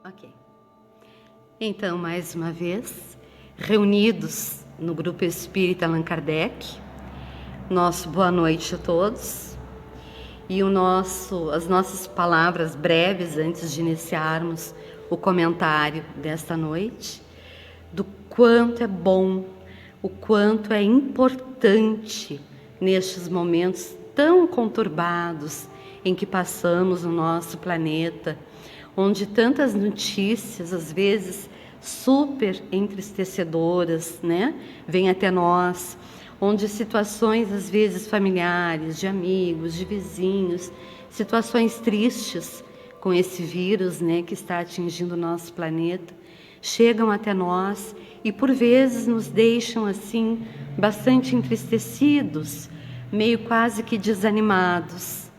Ok. Então, mais uma vez, reunidos no Grupo Espírita Allan Kardec, nosso boa noite a todos. E as nossas palavras breves antes de iniciarmos o comentário desta noite, do quanto é bom, o quanto é importante nestes momentos tão conturbados em que passamos no nosso planeta, onde tantas notícias, às vezes super entristecedoras, né, vêm até nós, onde situações, às vezes, familiares, de amigos, de vizinhos, situações tristes com esse vírus, né, que está atingindo o nosso planeta, chegam até nós e, por vezes, nos deixam, assim, bastante entristecidos, meio quase que desanimados.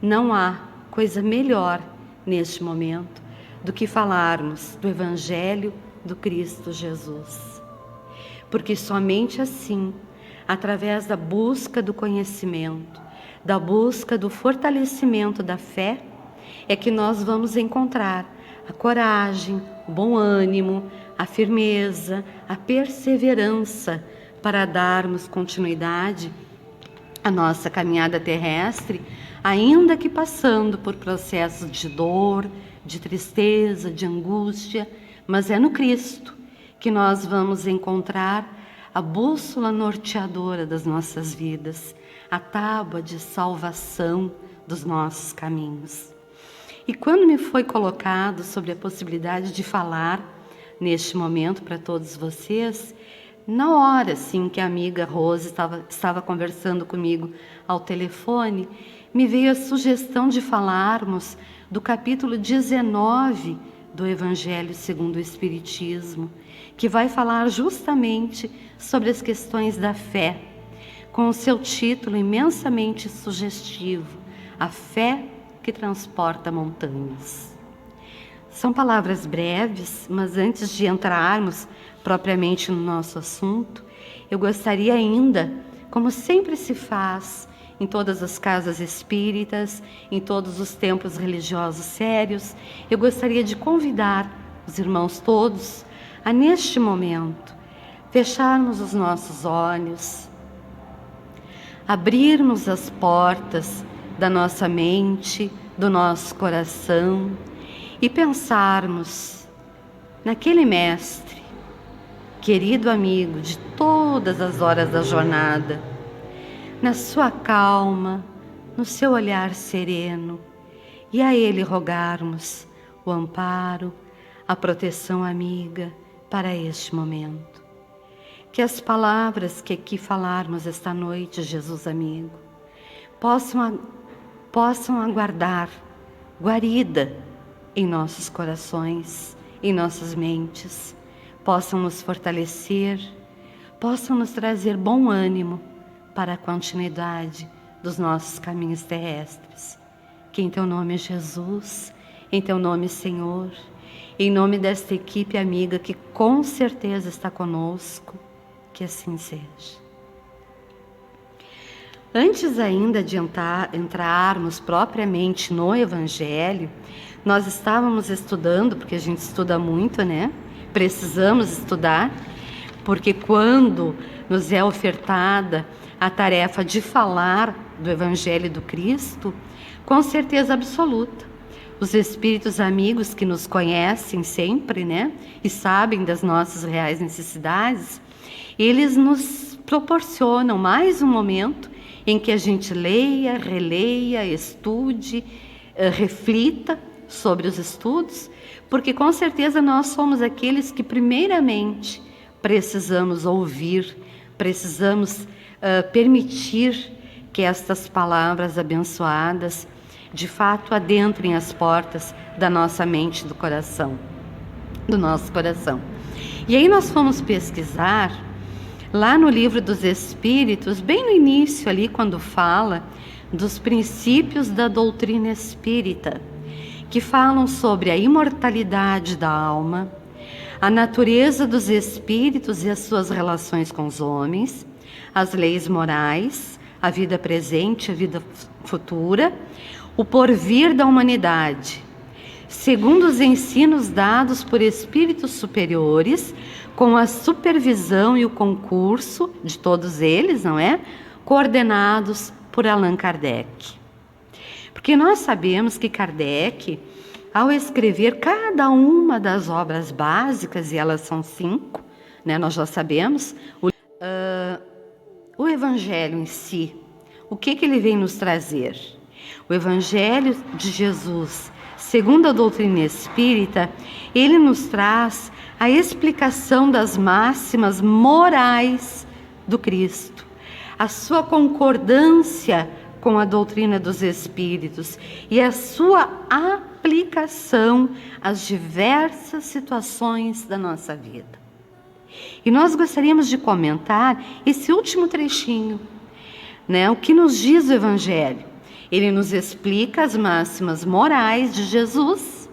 Não há coisa melhor neste momento do que falarmos do Evangelho do Cristo Jesus. Porque somente assim, através da busca do conhecimento, da busca do fortalecimento da fé, é que nós vamos encontrar a coragem, o bom ânimo, a firmeza, a perseverança para darmos continuidade à nossa caminhada terrestre, ainda que passando por processos de dor, de tristeza, de angústia, mas é no Cristo que nós vamos encontrar a bússola norteadora das nossas vidas, a tábua de salvação dos nossos caminhos. E quando me foi colocado sobre a possibilidade de falar neste momento para todos vocês, na hora assim que a amiga Rose estava conversando comigo ao telefone, me veio a sugestão de falarmos do capítulo 19 do Evangelho segundo o Espiritismo, que vai falar justamente sobre as questões da fé, com o seu título imensamente sugestivo, A Fé que Transporta Montanhas. São palavras breves, mas antes de entrarmos propriamente no nosso assunto, eu gostaria ainda, como sempre se faz em todas as casas espíritas, em todos os templos religiosos sérios, eu gostaria de convidar os irmãos todos a, neste momento, fecharmos os nossos olhos, abrirmos as portas da nossa mente, do nosso coração e pensarmos naquele mestre, querido amigo de todas as horas da jornada, na sua calma, no seu olhar sereno, e a ele rogarmos o amparo, a proteção amiga para este momento. Que as palavras que aqui falarmos esta noite, Jesus amigo, possam aguardar guarida em nossos corações, em nossas mentes, possam nos fortalecer, possam nos trazer bom ânimo para a continuidade dos nossos caminhos terrestres. Que em teu nome, Jesus, em teu nome, Senhor, em nome desta equipe amiga que com certeza está conosco, que assim seja. Antes ainda de entrarmos propriamente no Evangelho, nós estávamos estudando, porque a gente estuda muito, né? Precisamos estudar, porque quando nos é ofertada a tarefa de falar do Evangelho do Cristo, com certeza absoluta, os espíritos amigos que nos conhecem sempre, né? E sabem das nossas reais necessidades, eles nos proporcionam mais um momento em que a gente leia, releia, estude, reflita sobre os estudos, porque com certeza nós somos aqueles que primeiramente precisamos ouvir, precisamos permitir que estas palavras abençoadas de fato adentrem as portas da nossa mente, do coração, do nosso coração. E aí nós fomos pesquisar lá no Livro dos Espíritos, bem no início ali, quando fala dos princípios da doutrina espírita, que falam sobre a imortalidade da alma, a natureza dos espíritos e as suas relações com os homens, as leis morais, a vida presente, a vida futura, o porvir da humanidade, segundo os ensinos dados por espíritos superiores, com a supervisão e o concurso de todos eles, não é? Coordenados por Allan Kardec. Porque nós sabemos que Kardec, ao escrever cada uma das obras básicas, e elas são 5, né, nós já sabemos, o Evangelho em si, o que ele vem nos trazer? O Evangelho de Jesus, segundo a doutrina espírita, ele nos traz a explicação das máximas morais do Cristo, a sua concordância com a doutrina dos espíritos e a sua aplicação às diversas situações da nossa vida. E nós gostaríamos de comentar esse último trechinho, né? O que nos diz o Evangelho? Ele nos explica as máximas morais de Jesus,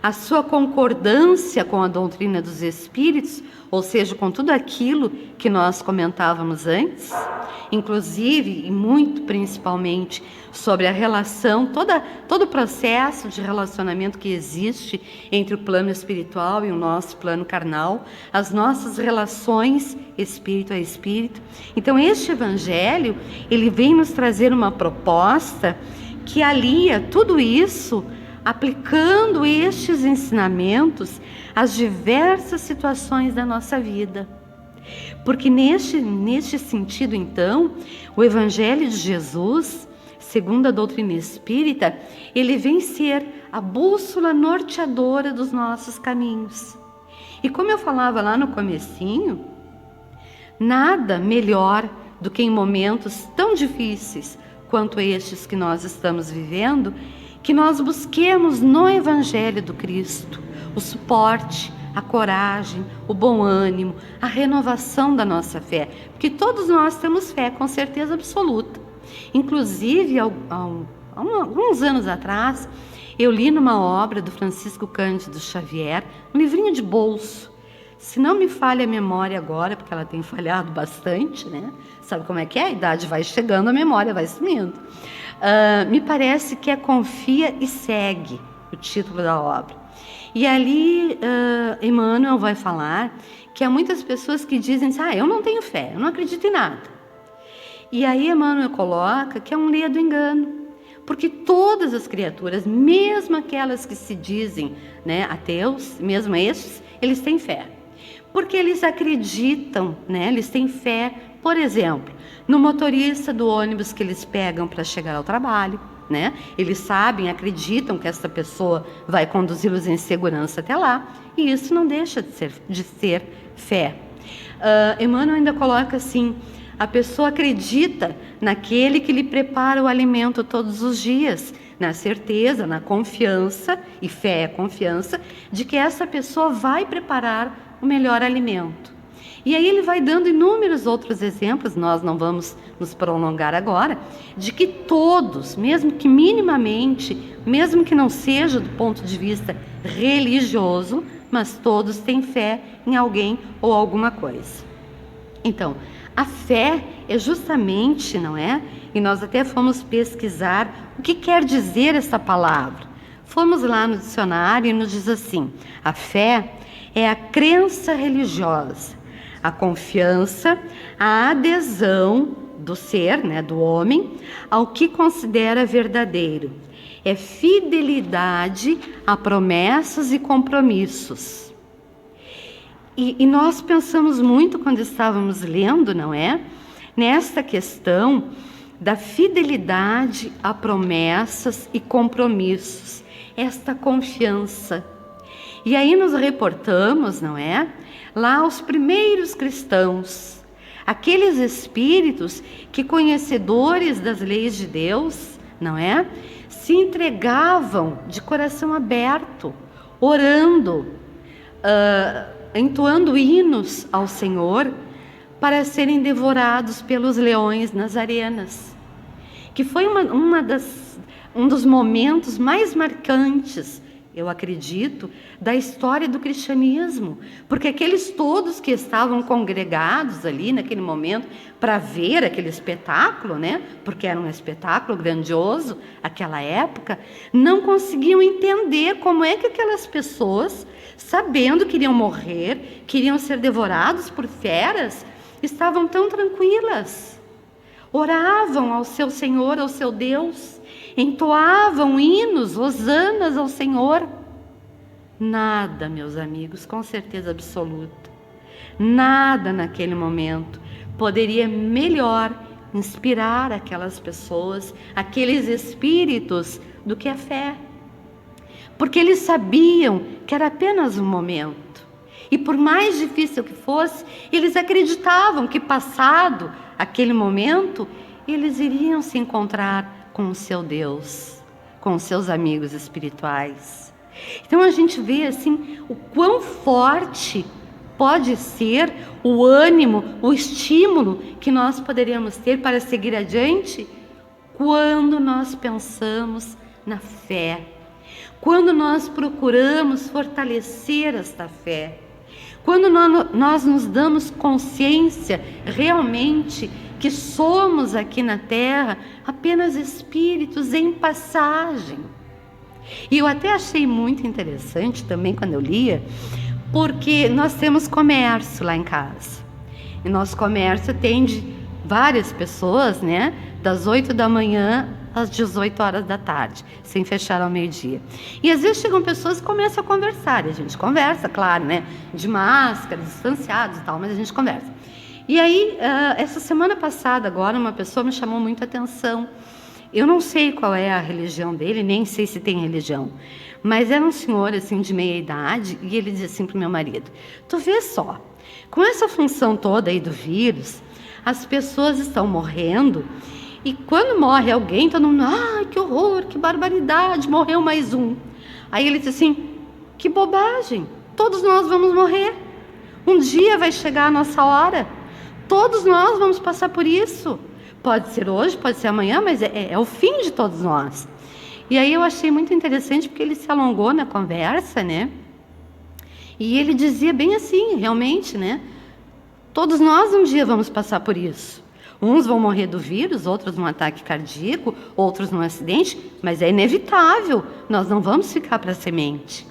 a sua concordância com a doutrina dos espíritos, ou seja, com tudo aquilo que nós comentávamos antes, inclusive e muito principalmente sobre a relação, todo o processo de relacionamento que existe entre o plano espiritual e o nosso plano carnal, as nossas relações espírito a espírito. Então este Evangelho, ele vem nos trazer uma proposta que alia tudo isso, aplicando estes ensinamentos às diversas situações da nossa vida. Porque neste sentido, então, o Evangelho de Jesus, segundo a doutrina espírita, ele vem ser a bússola norteadora dos nossos caminhos. E como eu falava lá no comecinho, nada melhor do que em momentos tão difíceis quanto estes que nós estamos vivendo, que nós busquemos no Evangelho do Cristo o suporte, a coragem, o bom ânimo, a renovação da nossa fé. Porque todos nós temos fé, com certeza absoluta. Inclusive, há alguns anos atrás, eu li numa obra do Francisco Cândido Xavier, um livrinho de bolso. Se não me falha a memória agora, porque ela tem falhado bastante, né? Sabe como é que é? A idade vai chegando, a memória vai sumindo. Me parece que é Confia e Segue, o título da obra. E ali Emmanuel vai falar que há muitas pessoas que dizem assim, eu não tenho fé, eu não acredito em nada. E aí Emmanuel coloca que é um ledo engano, porque todas as criaturas, mesmo aquelas que se dizem, né, ateus, mesmo estes, eles têm fé. Porque eles acreditam, né, eles têm fé, por exemplo, no motorista do ônibus que eles pegam para chegar ao trabalho, né? Eles sabem, acreditam que essa pessoa vai conduzi-los em segurança até lá, e isso não deixa de ser fé. Emmanuel ainda coloca assim, a pessoa acredita naquele que lhe prepara o alimento todos os dias, na certeza, na confiança, e fé é confiança, de que essa pessoa vai preparar o melhor alimento. E aí ele vai dando inúmeros outros exemplos, nós não vamos nos prolongar agora, de que todos, mesmo que minimamente, mesmo que não seja do ponto de vista religioso, mas todos têm fé em alguém ou alguma coisa. Então, a fé é justamente, não é? E nós até fomos pesquisar o que quer dizer essa palavra. Fomos lá no dicionário e nos diz assim, a fé é a crença religiosa, a confiança, a adesão do ser, né, do homem, ao que considera verdadeiro. É fidelidade a promessas e compromissos. E nós pensamos muito quando estávamos lendo, não é? Nesta questão da fidelidade a promessas e compromissos, esta confiança. E aí nos reportamos, não é? Lá os primeiros cristãos, aqueles espíritos que, conhecedores das leis de Deus, não é? Se entregavam de coração aberto, orando, entoando hinos ao Senhor para serem devorados pelos leões nas arenas, que foi um dos momentos mais marcantes eu acredito, da história do cristianismo, porque aqueles todos que estavam congregados ali naquele momento para ver aquele espetáculo, né? Porque era um espetáculo grandioso, aquela época, não conseguiam entender como é que aquelas pessoas, sabendo que iriam morrer, que iriam ser devorados por feras, estavam tão tranquilas. Oravam ao seu Senhor, ao seu Deus, entoavam hinos, hosanas ao Senhor. Nada, meus amigos, com certeza absoluta, nada naquele momento poderia melhor inspirar aquelas pessoas, aqueles espíritos, do que a fé. Porque eles sabiam que era apenas um momento. E por mais difícil que fosse, eles acreditavam que, passado aquele momento, eles iriam se encontrar com o seu Deus, com os seus amigos espirituais. Então a gente vê assim o quão forte pode ser o ânimo, o estímulo que nós poderíamos ter para seguir adiante quando nós pensamos na fé, quando nós procuramos fortalecer esta fé, quando nós nos damos consciência realmente que somos aqui na Terra apenas espíritos em passagem. E eu até achei muito interessante também quando eu lia, porque nós temos comércio lá em casa. E nosso comércio atende várias pessoas, né? Das 8 da manhã às 18 horas da tarde, sem fechar ao meio-dia. E às vezes chegam pessoas que começam a conversar, e a gente conversa, claro, né? De máscara, distanciados e tal, mas a gente conversa. E aí, essa semana passada agora, uma pessoa me chamou muita atenção. Eu não sei qual é a religião dele, nem sei se tem religião, mas era um senhor assim de meia idade, e ele dizia assim para o meu marido: tu vê só, com essa função toda aí do vírus, as pessoas estão morrendo, e quando morre alguém, todo mundo, ai, que horror, que barbaridade, morreu mais um. Aí ele disse assim: que bobagem, todos nós vamos morrer, um dia vai chegar a nossa hora, todos nós vamos passar por isso. Pode ser hoje, pode ser amanhã, mas é o fim de todos nós. E aí eu achei muito interessante, porque ele se alongou na conversa, né? E ele dizia bem assim, realmente, né? Todos nós um dia vamos passar por isso. Uns vão morrer do vírus, outros num ataque cardíaco, outros num acidente, mas é inevitável, nós não vamos ficar para a semente.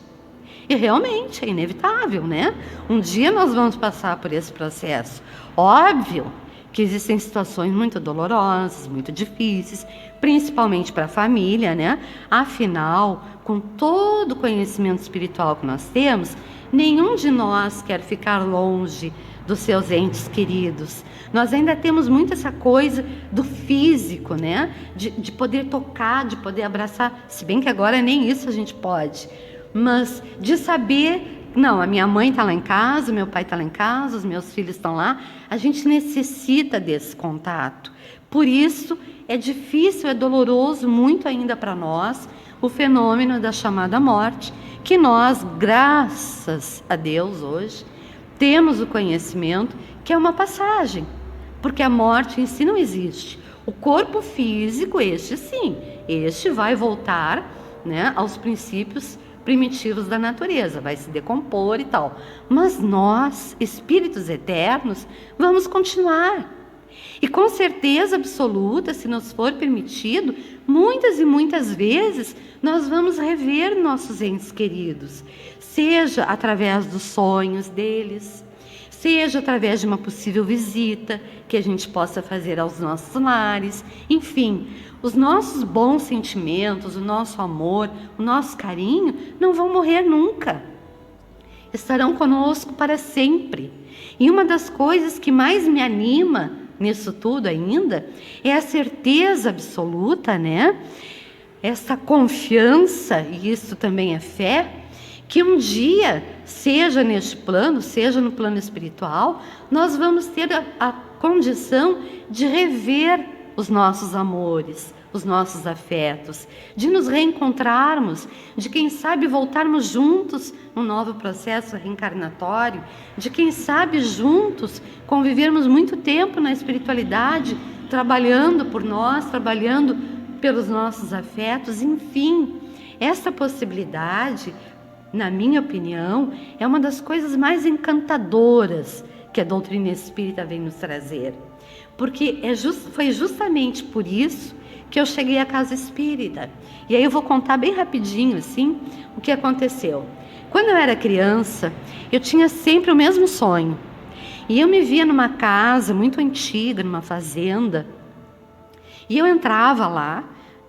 E realmente é inevitável, né? Um dia nós vamos passar por esse processo. Óbvio que existem situações muito dolorosas, muito difíceis, principalmente para a família, né? Afinal, com todo o conhecimento espiritual que nós temos, nenhum de nós quer ficar longe dos seus entes queridos. Nós ainda temos muito essa coisa do físico, né? De poder tocar, de poder abraçar, se bem que agora nem isso a gente pode, mas de saber, não, a minha mãe está lá em casa, meu pai está lá em casa, os meus filhos estão lá. A gente necessita desse contato. Por isso, é difícil, é doloroso, muito ainda para nós, o fenômeno da chamada morte, que nós, graças a Deus, hoje, temos o conhecimento que é uma passagem, porque a morte em si não existe. O corpo físico, este sim, este vai voltar, né, aos princípios primitivos da natureza, vai se decompor e tal. Mas nós, espíritos eternos, vamos continuar. E com certeza absoluta, se nos for permitido, muitas e muitas vezes nós vamos rever nossos entes queridos, seja através dos sonhos deles, seja através de uma possível visita que a gente possa fazer aos nossos lares, enfim. Os nossos bons sentimentos, o nosso amor, o nosso carinho não vão morrer nunca. Estarão conosco para sempre. E uma das coisas que mais me anima nisso tudo ainda é a certeza absoluta, né? Essa confiança, e isso também é fé, que um dia, seja neste plano, seja no plano espiritual, nós vamos ter a condição de rever os nossos amores, os nossos afetos, de nos reencontrarmos, de quem sabe voltarmos juntos num novo processo reencarnatório, de quem sabe juntos convivermos muito tempo na espiritualidade, trabalhando por nós, trabalhando pelos nossos afetos, enfim. essa possibilidade, na minha opinião, é uma das coisas mais encantadoras que a doutrina espírita vem nos trazer. Porque foi justamente por isso que eu cheguei à casa espírita. E aí eu vou contar bem rapidinho, assim, o que aconteceu. Quando eu era criança, eu tinha sempre o mesmo sonho. E eu me via numa casa muito antiga, numa fazenda. E eu entrava lá,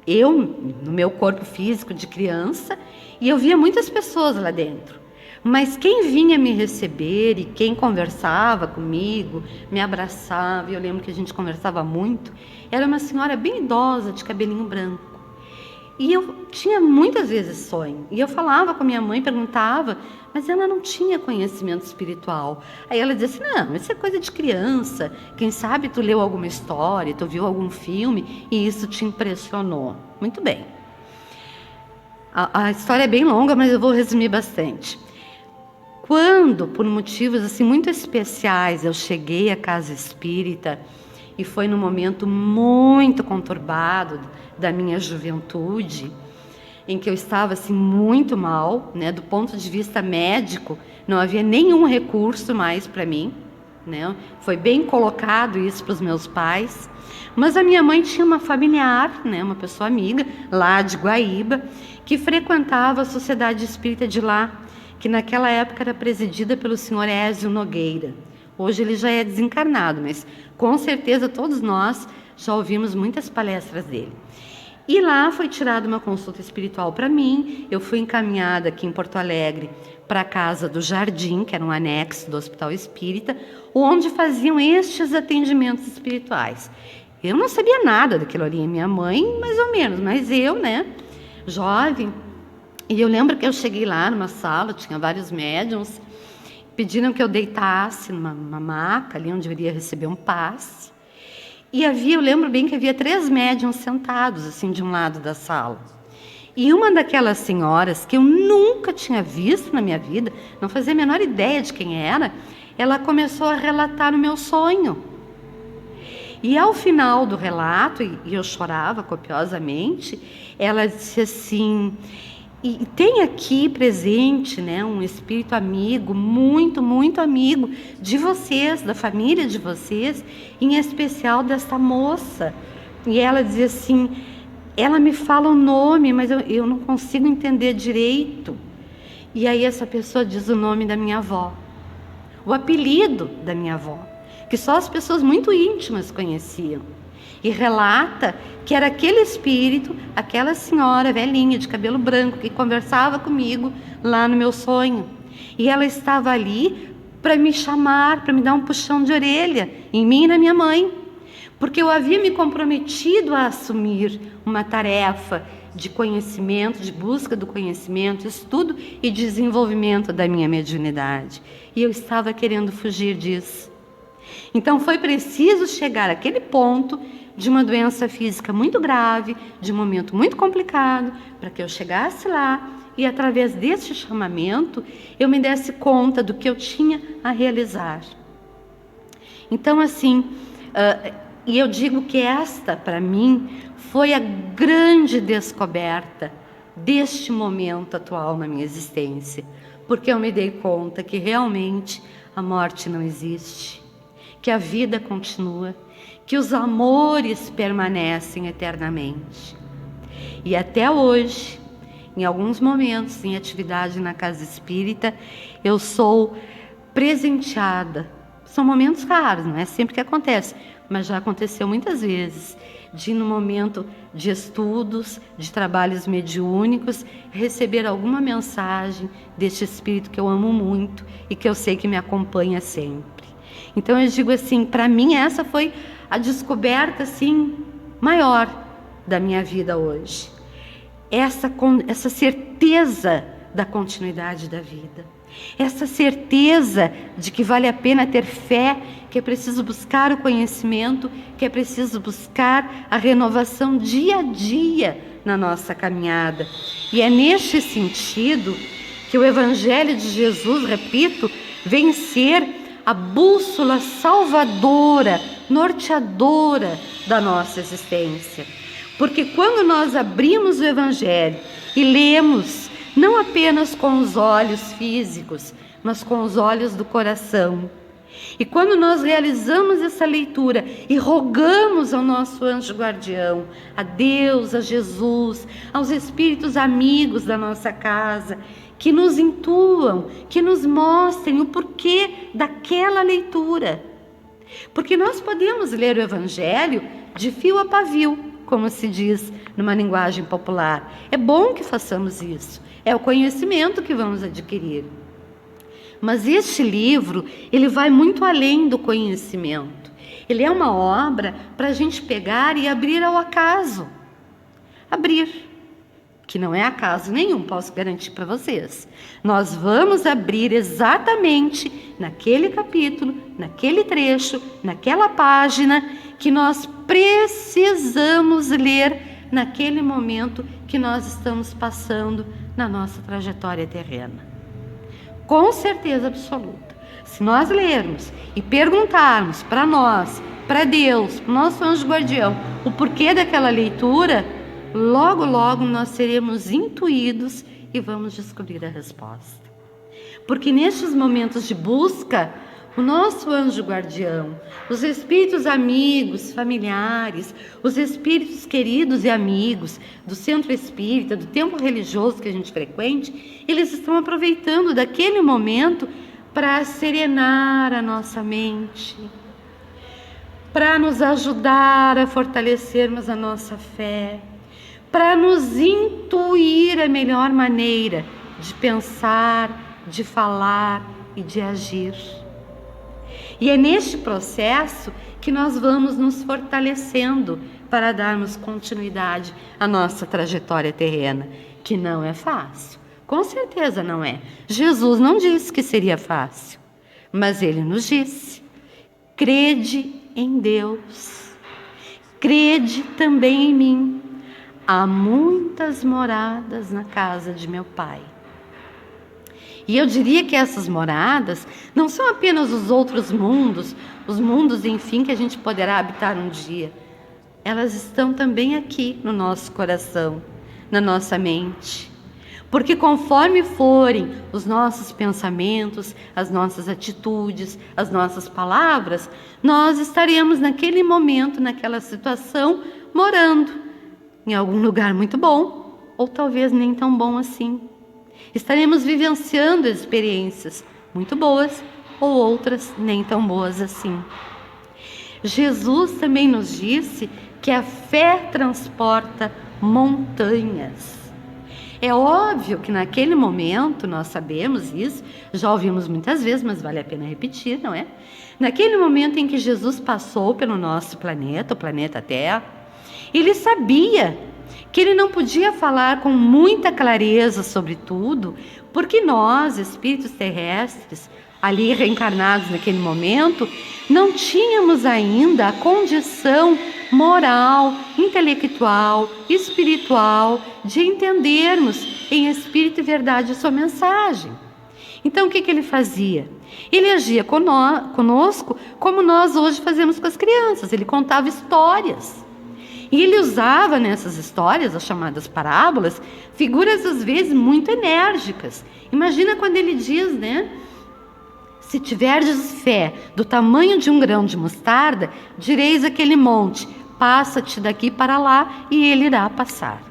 no meu corpo físico de criança, e eu via muitas pessoas lá dentro. Mas quem vinha me receber e quem conversava comigo, me abraçava, e eu lembro que a gente conversava muito, era uma senhora bem idosa, de cabelinho branco. E eu tinha muitas vezes sonho. E eu falava com a minha mãe, perguntava, mas ela não tinha conhecimento espiritual. Aí ela dizia assim, não, isso é coisa de criança. Quem sabe tu leu alguma história, tu viu algum filme e isso te impressionou. Muito bem. A história é bem longa, mas eu vou resumir bastante. Quando, por motivos assim muito especiais, eu cheguei à casa espírita, e foi num momento muito conturbado da minha juventude, em que eu estava assim muito mal, né, do ponto de vista médico, não havia nenhum recurso mais para mim, né? Foi bem colocado isso para os meus pais, mas a minha mãe tinha uma familiar, né, uma pessoa amiga lá de Guaíba, que frequentava a sociedade espírita de lá, que naquela época era presidida pelo senhor Ézio Nogueira. Hoje ele já é desencarnado, mas com certeza todos nós já ouvimos muitas palestras dele. E lá foi tirada uma consulta espiritual para mim. Eu fui encaminhada aqui em Porto Alegre para a Casa do Jardim, que era um anexo do Hospital Espírita, onde faziam estes atendimentos espirituais. Eu não sabia nada daquilo ali, minha mãe mais ou menos, mas eu, né, jovem. E eu lembro que eu cheguei lá numa sala, tinha vários médiuns, pediram que eu deitasse numa maca ali onde eu iria receber um passe. E eu lembro bem que havia 3 médiuns sentados assim de um lado da sala. E uma daquelas senhoras que eu nunca tinha visto na minha vida, não fazia a menor ideia de quem era, ela começou a relatar o meu sonho. E ao final do relato, e eu chorava copiosamente, ela disse assim: e tem aqui presente, né, um espírito amigo, muito, muito amigo de vocês, da família de vocês, em especial desta moça. E ela dizia assim, ela me fala o nome, mas eu não consigo entender direito. E aí essa pessoa diz o nome da minha avó, o apelido da minha avó, que só as pessoas muito íntimas conheciam. E relata que era aquele espírito, aquela senhora velhinha de cabelo branco que conversava comigo lá no meu sonho. E ela estava ali para me chamar, para me dar um puxão de orelha em mim e na minha mãe. Porque eu havia me comprometido a assumir uma tarefa de conhecimento, de busca do conhecimento, estudo e desenvolvimento da minha mediunidade. E eu estava querendo fugir disso. Então foi preciso chegar àquele ponto de uma doença física muito grave, de um momento muito complicado, para que eu chegasse lá e através desse chamamento eu me desse conta do que eu tinha a realizar. Então assim, e eu digo que esta para mim foi a grande descoberta deste momento atual na minha existência, porque eu me dei conta que realmente a morte não existe, que a vida continua, que os amores permanecem eternamente. E até hoje, em alguns momentos, em atividade na casa espírita, eu sou presenteada. São momentos raros, não é sempre que acontece, mas já aconteceu muitas vezes, de no momento de estudos, de trabalhos mediúnicos, receber alguma mensagem deste espírito que eu amo muito e que eu sei que me acompanha sempre. Então eu digo assim, para mim essa foi a descoberta assim maior da minha vida hoje. Essa certeza da continuidade da vida. Essa certeza de que vale a pena ter fé, que é preciso buscar o conhecimento, que é preciso buscar a renovação dia a dia na nossa caminhada. E é neste sentido que o Evangelho de Jesus, repito, vem ser a bússola salvadora, norteadora da nossa existência. Porque quando nós abrimos o Evangelho e lemos, não apenas com os olhos físicos, mas com os olhos do coração, e quando nós realizamos essa leitura e rogamos ao nosso anjo guardião, a Deus, a Jesus, aos espíritos amigos da nossa casa, que nos intuam, que nos mostrem o porquê daquela leitura. Porque nós podemos ler o Evangelho de fio a pavio, como se diz numa linguagem popular. É bom que façamos isso, é o conhecimento que vamos adquirir. Mas este livro, ele vai muito além do conhecimento. Ele é uma obra para a gente pegar e abrir ao acaso. Abrir, que não é acaso nenhum, posso garantir para vocês. Nós vamos abrir exatamente naquele capítulo, naquele trecho, naquela página que nós precisamos ler naquele momento que nós estamos passando na nossa trajetória terrena. Com certeza absoluta. Se nós lermos e perguntarmos para nós, para Deus, para o nosso anjo guardião, o porquê daquela leitura, logo, logo nós seremos intuídos e vamos descobrir a resposta. Porque nestes momentos de busca, o nosso anjo guardião, os espíritos amigos, familiares, os espíritos queridos e amigos do centro espírita, do templo religioso que a gente frequente, eles estão aproveitando daquele momento para serenar a nossa mente, para nos ajudar a fortalecermos a nossa fé, para nos intuir a melhor maneira de pensar, de falar e de agir. E é neste processo que nós vamos nos fortalecendo para darmos continuidade à nossa trajetória terrena, que não é fácil. Com certeza não é. Jesus não disse que seria fácil, mas ele nos disse: crede em Deus, crede também em mim. Há muitas moradas na casa de meu Pai. E eu diria que essas moradas não são apenas os outros mundos, os mundos, enfim, que a gente poderá habitar um dia. Elas estão também aqui no nosso coração, na nossa mente. Porque conforme forem os nossos pensamentos, as nossas atitudes, as nossas palavras, nós estaremos naquele momento, naquela situação, morando em algum lugar muito bom, ou talvez nem tão bom assim. Estaremos vivenciando experiências muito boas ou outras nem tão boas assim. Jesus também nos disse que a fé transporta montanhas. É óbvio que naquele momento, nós sabemos isso, já ouvimos muitas vezes, mas vale a pena repetir, não é? Naquele momento em que Jesus passou pelo nosso planeta, o planeta Terra, ele sabia que ele não podia falar com muita clareza sobre tudo, porque nós, espíritos terrestres, ali reencarnados naquele momento, não tínhamos ainda a condição moral, intelectual, espiritual, de entendermos em espírito e verdade a sua mensagem. Então o que ele fazia? Ele agia conosco como nós hoje fazemos com as crianças, ele contava histórias. E ele usava nessas histórias, as chamadas parábolas, figuras às vezes muito enérgicas. Imagina quando ele diz, né? Se tiverdes fé do tamanho de um grão de mostarda, direis aquele monte, passa-te daqui para lá, e ele irá passar.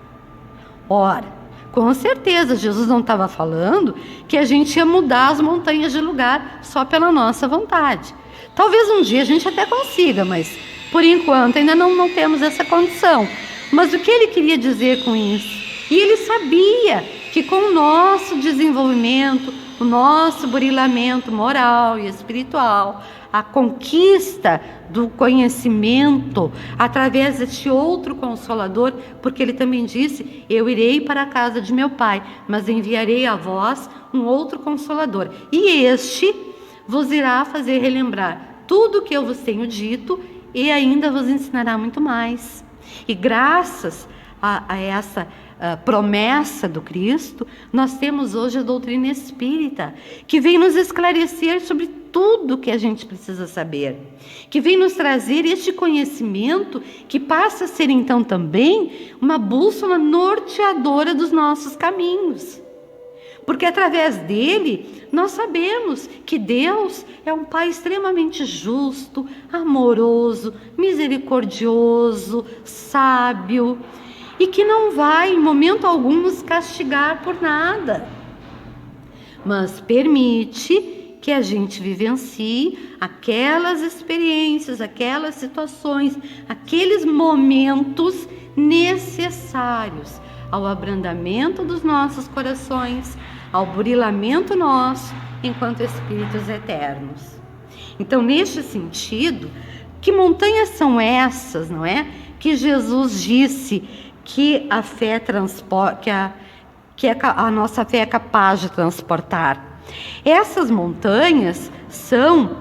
Ora, com certeza Jesus não estava falando que a gente ia mudar as montanhas de lugar só pela nossa vontade. Talvez um dia a gente até consiga, mas por enquanto ainda não temos essa condição. Mas o que ele queria dizer com isso? E ele sabia que com o nosso desenvolvimento, o nosso burilamento moral e espiritual, a conquista do conhecimento através deste outro Consolador, porque ele também disse: eu irei para a casa de meu Pai, mas enviarei a vós um outro Consolador, e este vos irá fazer relembrar tudo o que eu vos tenho dito e ainda vos ensinará muito mais. E graças a essa promessa do Cristo, nós temos hoje a doutrina espírita, que vem nos esclarecer sobre tudo que a gente precisa saber, que vem nos trazer este conhecimento que passa a ser então também uma bússola norteadora dos nossos caminhos. Porque através dele nós sabemos que Deus é um Pai extremamente justo, amoroso, misericordioso, sábio, e que não vai em momento algum nos castigar por nada, mas permite que a gente vivencie aquelas experiências, aquelas situações, aqueles momentos necessários ao abrandamento dos nossos corações, ao burilamento nosso enquanto espíritos eternos. Então, neste sentido, que montanhas são essas, não é? Que Jesus disse que a fé transporta, a nossa fé é capaz de transportar. Essas montanhas são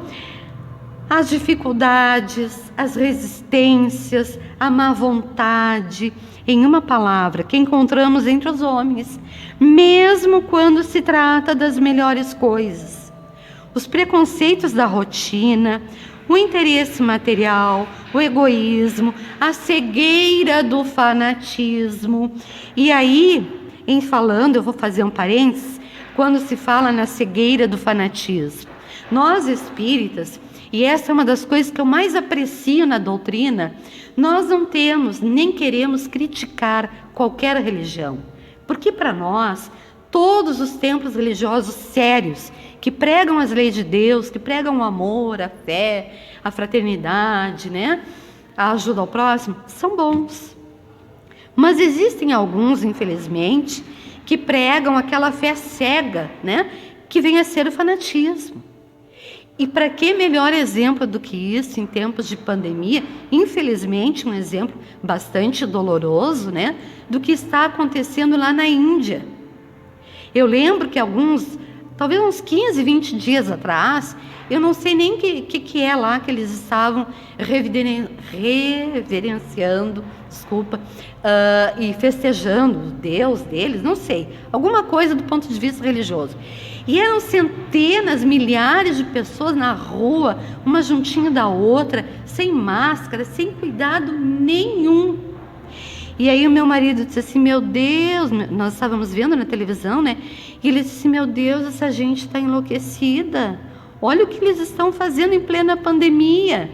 as dificuldades, as resistências, a má vontade, em uma palavra, que encontramos entre os homens, mesmo quando se trata das melhores coisas. Os preconceitos da rotina, o interesse material, o egoísmo, a cegueira do fanatismo. E aí, em falando, eu vou fazer um parênteses, quando se fala na cegueira do fanatismo. Nós espíritas, e essa é uma das coisas que eu mais aprecio na doutrina, nós não temos nem queremos criticar qualquer religião, porque para nós, todos os templos religiosos sérios, que pregam as leis de Deus, que pregam o amor, a fé, a fraternidade, né? A ajuda ao próximo, são bons. Mas existem alguns, infelizmente, que pregam aquela fé cega, né? Que vem a ser o fanatismo. E para que melhor exemplo do que isso em tempos de pandemia? Infelizmente, um exemplo bastante doloroso, né? Do que está acontecendo lá na Índia. Eu lembro que talvez uns 15, 20 dias atrás, eu não sei nem o que é lá que eles estavam reverenciando, e festejando o Deus deles, não sei, alguma coisa do ponto de vista religioso. E eram centenas, milhares de pessoas na rua, uma juntinha da outra, sem máscara, sem cuidado nenhum. E aí o meu marido disse assim, meu Deus, nós estávamos vendo na televisão, né? E ele disse, meu Deus, essa gente está enlouquecida. Olha o que eles estão fazendo em plena pandemia.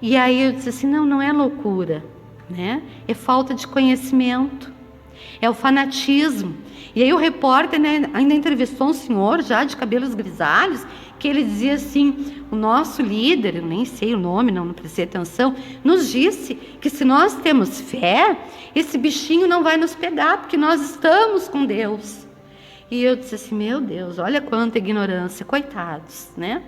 E aí eu disse assim, não é loucura, né? É falta de conhecimento, é o fanatismo. E aí o repórter, né, ainda entrevistou um senhor já de cabelos grisalhos, que ele dizia assim, o nosso líder, eu nem sei o nome, não prestei atenção, nos disse que se nós temos fé, esse bichinho não vai nos pegar, porque nós estamos com Deus. E eu disse assim, meu Deus, olha quanta ignorância, coitados, né?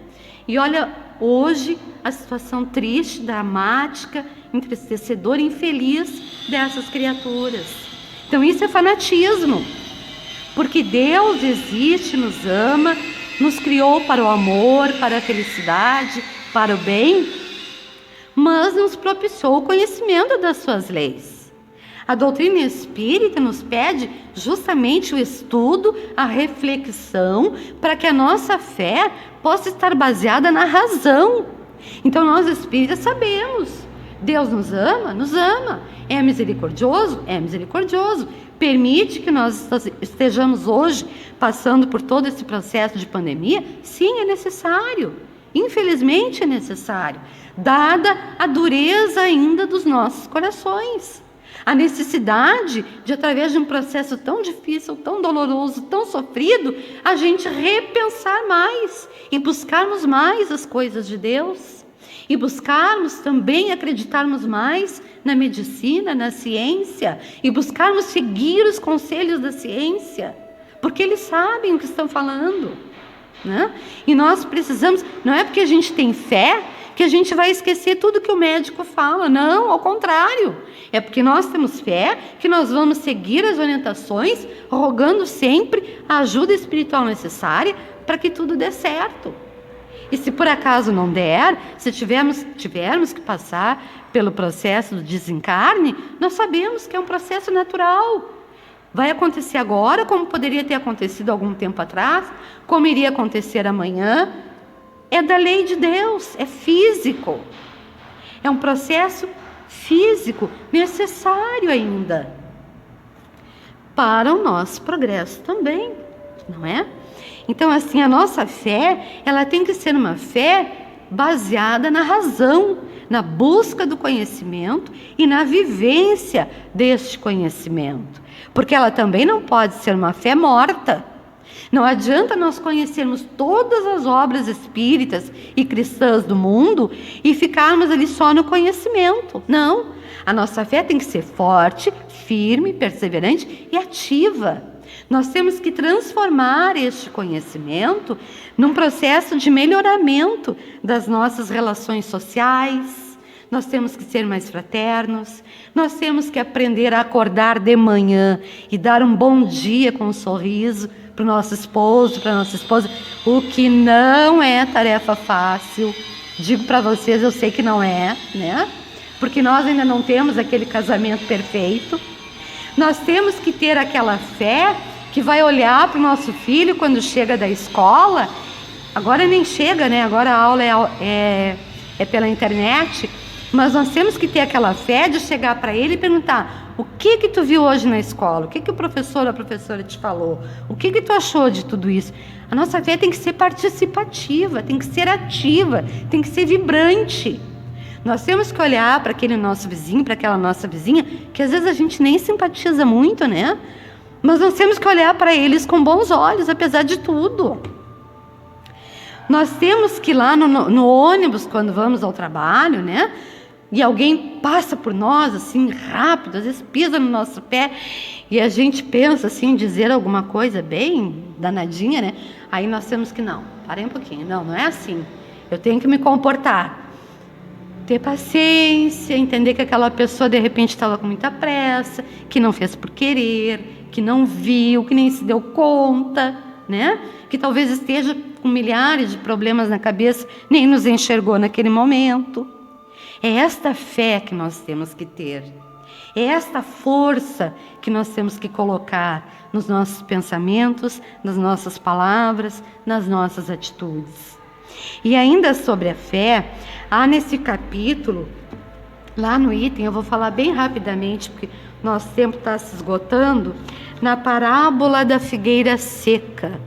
E olha, hoje, a situação triste, dramática, entristecedora, infeliz dessas criaturas. Então isso é fanatismo. Porque Deus existe, nos ama, nos criou para o amor, para a felicidade, para o bem, mas nos propiciou o conhecimento das suas leis. A doutrina espírita nos pede justamente o estudo, a reflexão, para que a nossa fé possa estar baseada na razão. Então nós espíritas sabemos, Deus nos ama? Nos ama. É misericordioso? É misericordioso. Permite que nós estejamos hoje passando por todo esse processo de pandemia? Sim, é necessário. Infelizmente é necessário, dada a dureza ainda dos nossos corações. A necessidade de, através de um processo tão difícil, tão doloroso, tão sofrido, a gente repensar mais e buscarmos mais as coisas de Deus. E buscarmos também acreditarmos mais na medicina, na ciência, e buscarmos seguir os conselhos da ciência, porque eles sabem o que estão falando, né? E nós precisamos, não é porque a gente tem fé que a gente vai esquecer tudo que o médico fala, não, ao contrário, é porque nós temos fé que nós vamos seguir as orientações, rogando sempre a ajuda espiritual necessária para que tudo dê certo. E se por acaso não der, se tivermos que passar pelo processo do desencarne, nós sabemos que é um processo natural. Vai acontecer agora, como poderia ter acontecido algum tempo atrás, como iria acontecer amanhã, é da lei de Deus, é físico. É um processo físico necessário ainda para o nosso progresso também, não é? Então, assim, a nossa fé, ela tem que ser uma fé baseada na razão, na busca do conhecimento e na vivência deste conhecimento. Porque ela também não pode ser uma fé morta. Não adianta nós conhecermos todas as obras espíritas e cristãs do mundo e ficarmos ali só no conhecimento. Não. A nossa fé tem que ser forte, firme, perseverante e ativa. Nós temos que transformar este conhecimento num processo de melhoramento das nossas relações sociais. Nós temos que ser mais fraternos. Nós temos que aprender a acordar de manhã e dar um bom dia com um sorriso para o nosso esposo, para a nossa esposa, o que não é tarefa fácil. Digo para vocês, eu sei que não é, né? Porque nós ainda não temos aquele casamento perfeito. Nós temos que ter aquela fé que vai olhar para o nosso filho quando chega da escola. Agora nem chega, né? Agora a aula é pela internet. Mas nós temos que ter aquela fé de chegar para ele e perguntar: o que tu viu hoje na escola? O que o professor ou a professora te falou? O que tu achou de tudo isso? A nossa fé tem que ser participativa, tem que ser ativa, tem que ser vibrante. Nós temos que olhar para aquele nosso vizinho, para aquela nossa vizinha, que às vezes a gente nem simpatiza muito, né? Mas nós temos que olhar para eles com bons olhos, apesar de tudo. Nós temos que ir lá no ônibus, quando vamos ao trabalho, né? E alguém passa por nós, assim, rápido, às vezes pisa no nosso pé, e a gente pensa, assim, dizer alguma coisa bem danadinha, né? Aí nós temos que, não, parem um pouquinho, não é assim. Eu tenho que me comportar. Ter paciência, entender que aquela pessoa, de repente, estava com muita pressa, que não fez por querer, que não viu, que nem se deu conta, né? Que talvez esteja com milhares de problemas na cabeça, nem nos enxergou naquele momento. É esta fé que nós temos que ter. É esta força que nós temos que colocar nos nossos pensamentos, nas nossas palavras, nas nossas atitudes. E ainda sobre a fé, há nesse capítulo, lá no item, eu vou falar bem rapidamente, porque nosso tempo está se esgotando, na parábola da figueira seca.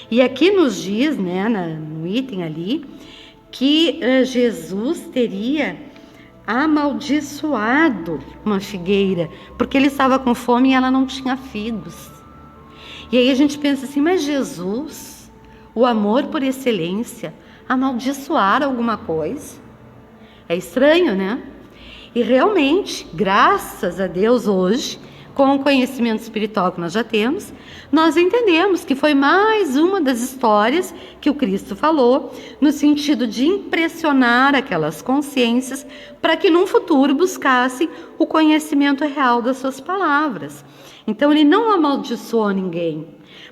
E aqui nos diz, né, no item ali, que Jesus teria amaldiçoado uma figueira, porque ele estava com fome e ela não tinha figos. E aí a gente pensa assim, mas Jesus, o amor por excelência, amaldiçoar alguma coisa? É estranho, né? E realmente, graças a Deus hoje, com o conhecimento espiritual que nós já temos, nós entendemos que foi mais uma das histórias que o Cristo falou, no sentido de impressionar aquelas consciências para que num futuro buscassem o conhecimento real das suas palavras. Então ele não amaldiçoou ninguém,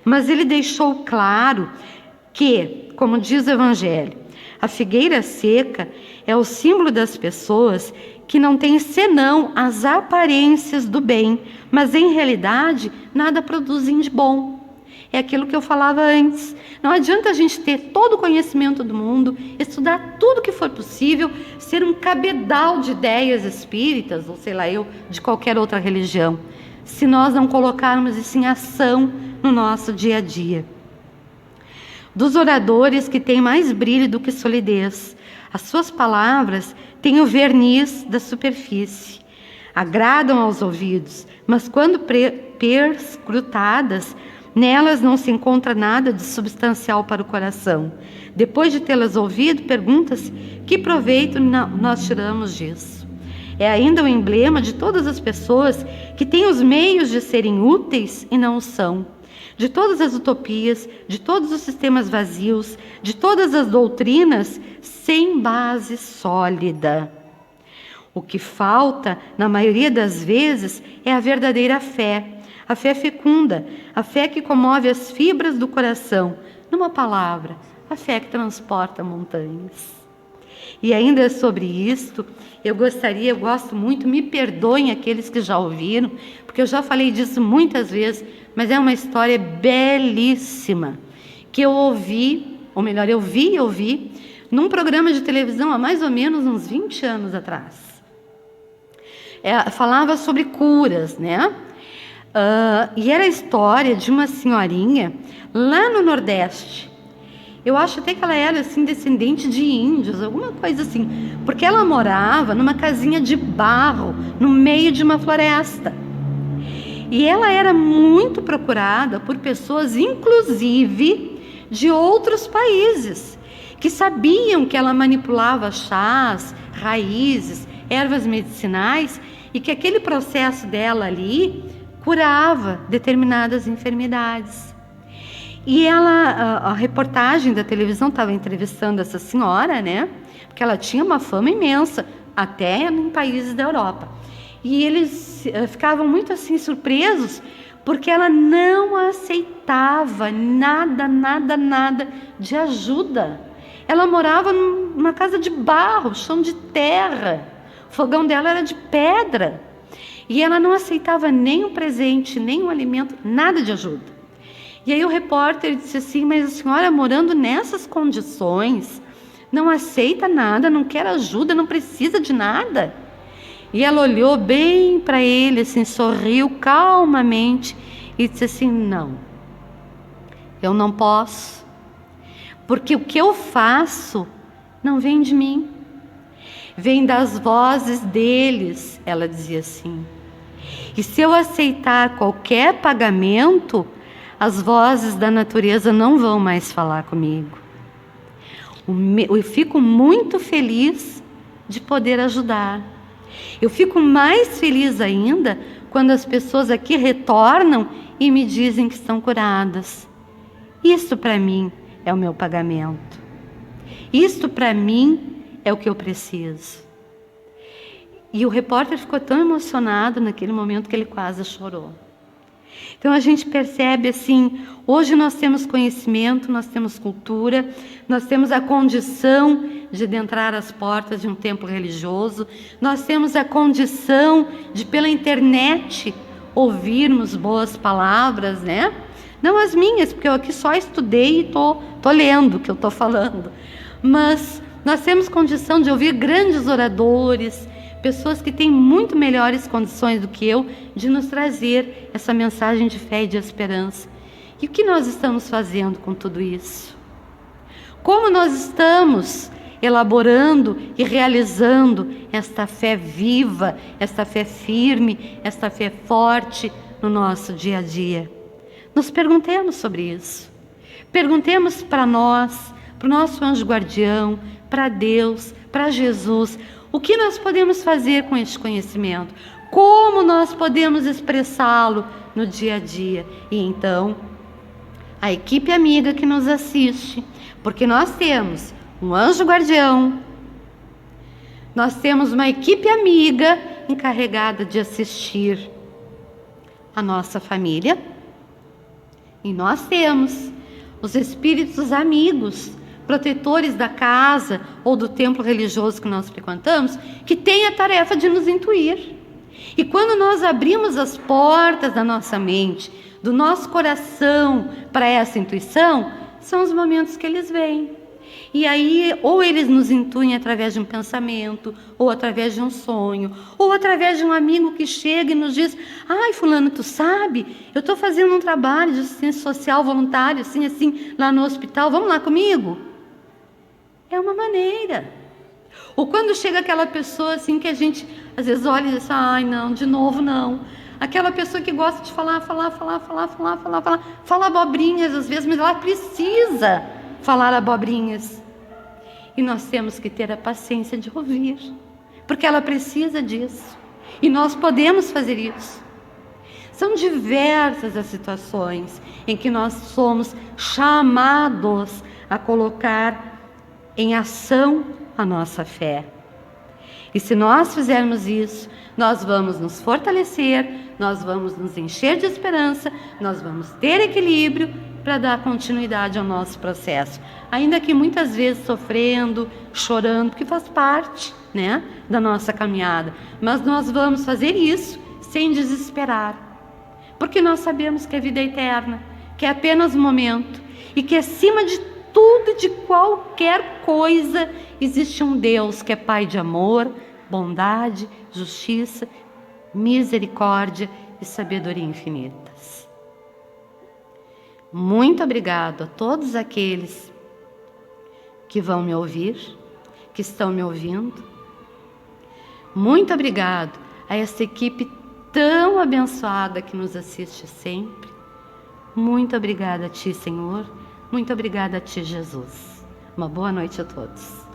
mas ele deixou claro que, como diz o Evangelho, a figueira seca é o símbolo das pessoas que não têm senão as aparências do bem, mas em realidade nada produzem de bom. É aquilo que eu falava antes. Não adianta a gente ter todo o conhecimento do mundo, estudar tudo que for possível, ser um cabedal de ideias espíritas, ou sei lá eu, de qualquer outra religião, se nós não colocarmos isso em ação no nosso dia a dia. Dos oradores que têm mais brilho do que solidez, as suas palavras têm o verniz da superfície, agradam aos ouvidos, mas quando perscrutadas, nelas não se encontra nada de substancial para o coração. Depois de tê-las ouvido, pergunta-se que proveito nós tiramos disso. É ainda o emblema de todas as pessoas que têm os meios de serem úteis e não o são. De todas as utopias, de todos os sistemas vazios, de todas as doutrinas sem base sólida. O que falta, na maioria das vezes, é a verdadeira fé, a fé fecunda, a fé que comove as fibras do coração. Numa palavra, a fé que transporta montanhas. E ainda sobre isto, eu gosto muito, me perdoem aqueles que já ouviram, porque eu já falei disso muitas vezes, mas é uma história belíssima, que eu ouvi ou melhor, eu vi num programa de televisão há mais ou menos uns 20 anos atrás. Falava sobre curas, né? E era a história de uma senhorinha lá no Nordeste. Eu acho até que ela era assim, descendente de índios, alguma coisa assim, porque ela morava numa casinha de barro no meio de uma floresta. E ela era muito procurada por pessoas, inclusive de outros países, que sabiam que ela manipulava chás, raízes, ervas medicinais, e que aquele processo dela ali curava determinadas enfermidades. E a reportagem da televisão estava entrevistando essa senhora, né? Porque ela tinha uma fama imensa, até em países da Europa. E eles ficavam muito assim surpresos, porque ela não aceitava nada de ajuda. Ela morava numa casa de barro, chão de terra. O fogão dela era de pedra. E ela não aceitava nem um presente, nem um alimento, nada de ajuda. E aí o repórter disse assim, mas a senhora morando nessas condições, não aceita nada, não quer ajuda, não precisa de nada? E ela olhou bem para ele, assim, sorriu calmamente e disse assim, não, eu não posso, porque o que eu faço não vem de mim, vem das vozes deles, ela dizia assim. E se eu aceitar qualquer pagamento, as vozes da natureza não vão mais falar comigo. Eu fico muito feliz de poder ajudar. Eu fico mais feliz ainda quando as pessoas aqui retornam e me dizem que estão curadas. Isso para mim é o meu pagamento. Isso para mim é o que eu preciso. E o repórter ficou tão emocionado naquele momento que ele quase chorou. Então a gente percebe assim, hoje nós temos conhecimento, nós temos cultura, nós temos a condição de adentrar as portas de um templo religioso, nós temos a condição de pela internet ouvirmos boas palavras, né? Não as minhas, porque eu aqui só estudei e tô lendo o que eu estou falando, mas nós temos condição de ouvir grandes oradores, pessoas que têm muito melhores condições do que eu de nos trazer essa mensagem de fé e de esperança. E o que nós estamos fazendo com tudo isso? Como nós estamos elaborando e realizando esta fé viva, esta fé firme, esta fé forte no nosso dia a dia? Nos perguntemos sobre isso. Perguntemos para nós, para o nosso anjo guardião, para Deus, para Jesus, o que nós podemos fazer com este conhecimento? Como nós podemos expressá-lo no dia a dia? E então, a equipe amiga que nos assiste, porque nós temos um anjo guardião, nós temos uma equipe amiga encarregada de assistir a nossa família, e nós temos os espíritos amigos, protetores da casa ou do templo religioso que nós frequentamos, que têm a tarefa de nos intuir. E quando nós abrimos as portas da nossa mente, do nosso coração para essa intuição, são os momentos que eles vêm. E aí, ou eles nos intuem através de um pensamento, ou através de um sonho, ou através de um amigo que chega e nos diz: ai, fulano, tu sabe, eu estou fazendo um trabalho de assistência social voluntário, assim, lá no hospital, vamos lá comigo? É uma maneira. Ou quando chega aquela pessoa assim que a gente às vezes olha e diz: ai, não, de novo não. Aquela pessoa que gosta de falar abobrinhas às vezes, mas ela precisa falar abobrinhas. E nós temos que ter a paciência de ouvir, porque ela precisa disso. E nós podemos fazer isso. São diversas as situações em que nós somos chamados a colocar em ação a nossa fé. E se nós fizermos isso, nós vamos nos fortalecer, nós vamos nos encher de esperança, nós vamos ter equilíbrio para dar continuidade ao nosso processo. Ainda que muitas vezes sofrendo, chorando, porque faz parte, né, da nossa caminhada. Mas nós vamos fazer isso sem desesperar. Porque nós sabemos que a vida é eterna, que é apenas um momento e que acima de tudo e de qualquer coisa, existe um Deus que é Pai de amor, bondade, justiça, misericórdia e sabedoria infinitas. Muito obrigado a todos aqueles que vão me ouvir, que estão me ouvindo. Muito obrigado a essa equipe tão abençoada que nos assiste sempre. Muito obrigada a Ti, Senhor. Muito obrigada a Ti, Jesus. Uma boa noite a todos.